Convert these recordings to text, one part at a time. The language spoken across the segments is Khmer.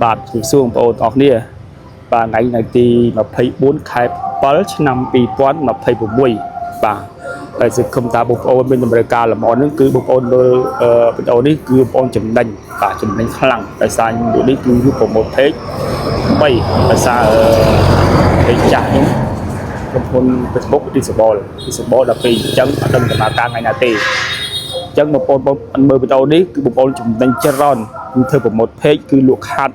បាទជំរាបសួរបងប្អូនអរគ្នាបាទថ្ងៃនៅទី24ខែ7ឆ្នាំ2026បាទហើយសង្ឃឹមថាបងប្អូនមានតម្រូវការលម្អនឹងគឺបងប្អូនលើវីដេអូនេះគឺបងប្អូនចំណេញបាទចំណេញខ្លាំងដោយសារនេះគឺប្រម៉ូទ page 3ដោយសារpage ចាស់នេះក្រុមហ៊ុន Facebook disable ដល់ពេលអញ្ចឹងអត់ដឹងដំណើរការថ្ងៃណាទេអញ្ចឹងបងប្អូនមើលវីដេអូនេះគឺបងប្អូនចំណេញច្រើនគឺធ្វើប្រម៉ូទ page គឺលក់ខាត់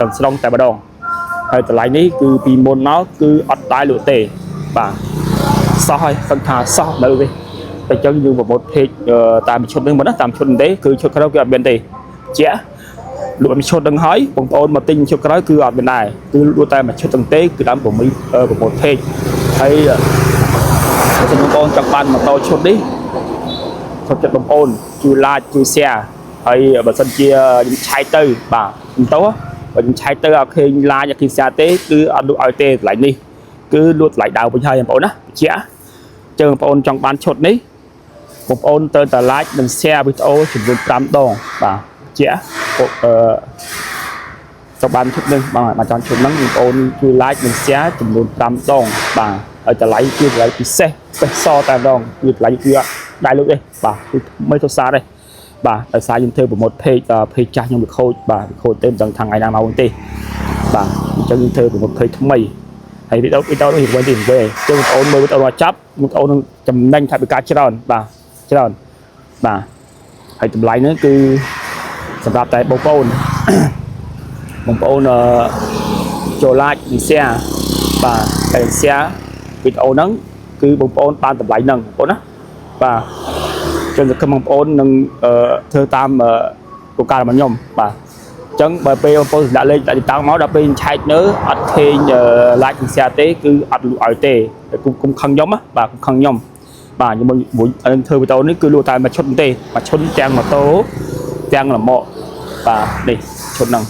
ទាំងស្រុងតែម្ដងហើយតម្លៃនេះគឺពីមុនមកគឺអត់ដែរលក់ទេបាទសោះហើយសឹងថាសោះនៅទេតែអញ្ចឹងយើងប្រម៉ូទ page តាមឈុតនេះមកណាតាមឈុតទេគឺឈុតក្រោយគឺអត់មានទេជាលក់មួយឈុតនឹងហើយបងប្អូនមកទិញឈុតក្រោយគឺអត់មានដែរគឺលក់តែមួយឈុតទាំងទេគឺតាមប្រម៉ូទ page ហើយបើសិនបងប្អូនចង់បានម៉ូតូឈុតនេះសុំចិត្តបងប្អូនជួយ like ជួយ share ហើយបើសិនជាខ្ញុំឆែកទៅបាទខ្ញុំទៅបើខ្ញុំឆែកទៅអត់ឃើញ like អត់ឃើញ share ទេគឺអត់លក់ឲ្យទេតម្លៃនេះគឺលក់តម្លៃដើមវិញហើយបងប្អូនណាជាអញ្ចឹងបងប្អូនចង់បានឈុតនេះបងប្អូនត្រូវតែ like និង share វីដេអូចំនួន5ដងបាទជាចង់បានឈុតនេះបាទចង់ឈុតហ្នឹងបងប្អូនជួយ like និង share ចំនួន5ដងបាទហើយតម្លៃគឺតម្លៃពិសេសតែម្ដងគឺតម្លៃគឺអត់ដែរលក់ទេបាទគឺមិនទៅសារទេបាទដោយសារយើងធ្វើប្រម៉ូទ page ចាស់ខ្ញុំវាខូចបាទវាខូចទេមិនដឹងថាថ្ងៃណាមកទេបាទអញ្ចឹងយើងធ្វើប្រម៉ូទ page ថ្មីហើយវីដេអូនេះវិញទេអញ្ចឹងបងប្អូនមើលវីដេអូរបស់ចាប់បងប្អូននឹងចំណេញថវិកាច្រើនបាទច្រើនបាទហើយតម្លៃនេះគឺសម្រាប់តែបងប្អូនចូល like និង share បាទហើយ share វីដេអូហ្នឹងគឺបងប្អូនបានតម្លៃហ្នឹងបងប្អូនណាបាទចឹងសង្ឃឹមបងប្អូននឹងធ្វើតាមគោលការណ៍របស់ខ្ញុំបាទអញ្ចឹងបើពេលបងប្អូនដាក់លេខដាក់ទីតាំងមកដល់ពេលឆែកនៅអត់ឃើញ like និង share ទេគឺអត់លក់ឲ្យទេគុំខឹងខ្ញុំណាបាទគុំខឹងខ្ញុំបាទខ្ញុំធ្វើវីដេអូនេះគឺលក់តែមួយឈុតទេមួយឈុតទាំងម៉ូតូទាំងលម៉កបាទនេះឈុតហ្នឹង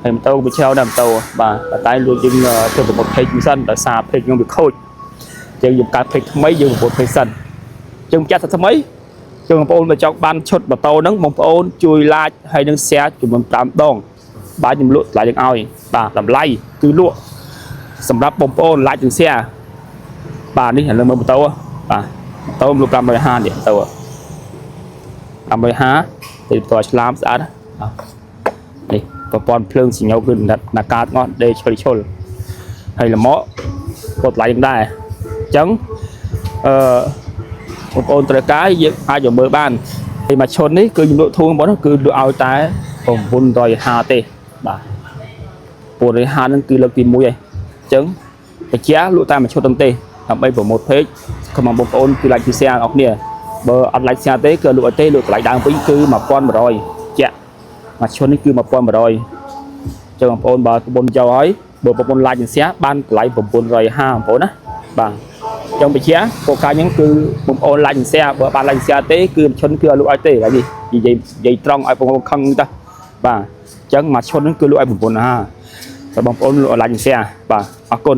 ហើយម៉ូតូវាច្រើនដែរម៉ូតូបាទតែលក់យើងធ្វើប្រម៉ូទ page មួយសិនដោយសារ page ខ្ញុំវាខូចអញ្ចឹងយើងកើត page ថ្មីយើងប្រម៉ូទ page សិនអញ្ចឹងចាស់ថ្មីចឹងបងប្អូនបើចង់បានឈុតម៉ូតូហ្នឹងបងប្អូនជួយ like ហើយនឹង share ចំនួន5ដងបាទខ្ញុំលក់តម្លៃយើងឲ្យបាទតម្លៃគឺលក់សម្រាប់បងប្អូន like និង share បាទនេះឥឡូវមើលម៉ូតូបាទម៉ូតូលក់550នេះម៉ូតូ550ទីតឆ្លាមស្អាតនេះប្រព័ន្ធភ្លើងសញ្ញោគឺណាកាតងត់ដេឈុលហើយលម៉កក៏តម្លៃយើងដែរអញ្ចឹងបងប្អូនត្រូវការយើងអាចយកមើលបានហើយមួយឈុតនេះគឺខ្ញុំលក់ធូរបងគឺលក់ឲ្យតែ950ទេបាទ950ហ្នឹងគឺលើកទី1ហើយអញ្ចឹងបច្ចាលក់តែមួយឈុតហ្នឹងទេដើម្បីប្រម៉ូទ page ខំបងប្អូនគឺ like share អរគ្នាបើអត់ like share ទេគឺលក់ឲ្យទេលក់តម្លៃដើមវិញគឺ1100ចាក់មួយឈុតនេះគឺ1100អញ្ចឹងបងប្អូនបើប្រពន្ធយកហើយបើប្រពន្ធ like និង share បានតម្លៃ950បងប្អូនណាបាទចឹងបញ្ជាគោលការណ៍ខ្ញុំគឺបងប្អូន like share បើបាន like share ទេគឺឈុនគឺអត់លក់ឲ្យទេហើយនេះនិយាយត្រង់ឲ្យបងប្អូនខឹងទៅបាទអញ្ចឹងមួយឈុនហ្នឹងគឺលក់ឲ្យ950តែបងប្អូនលក់ like share បាទអរគុណ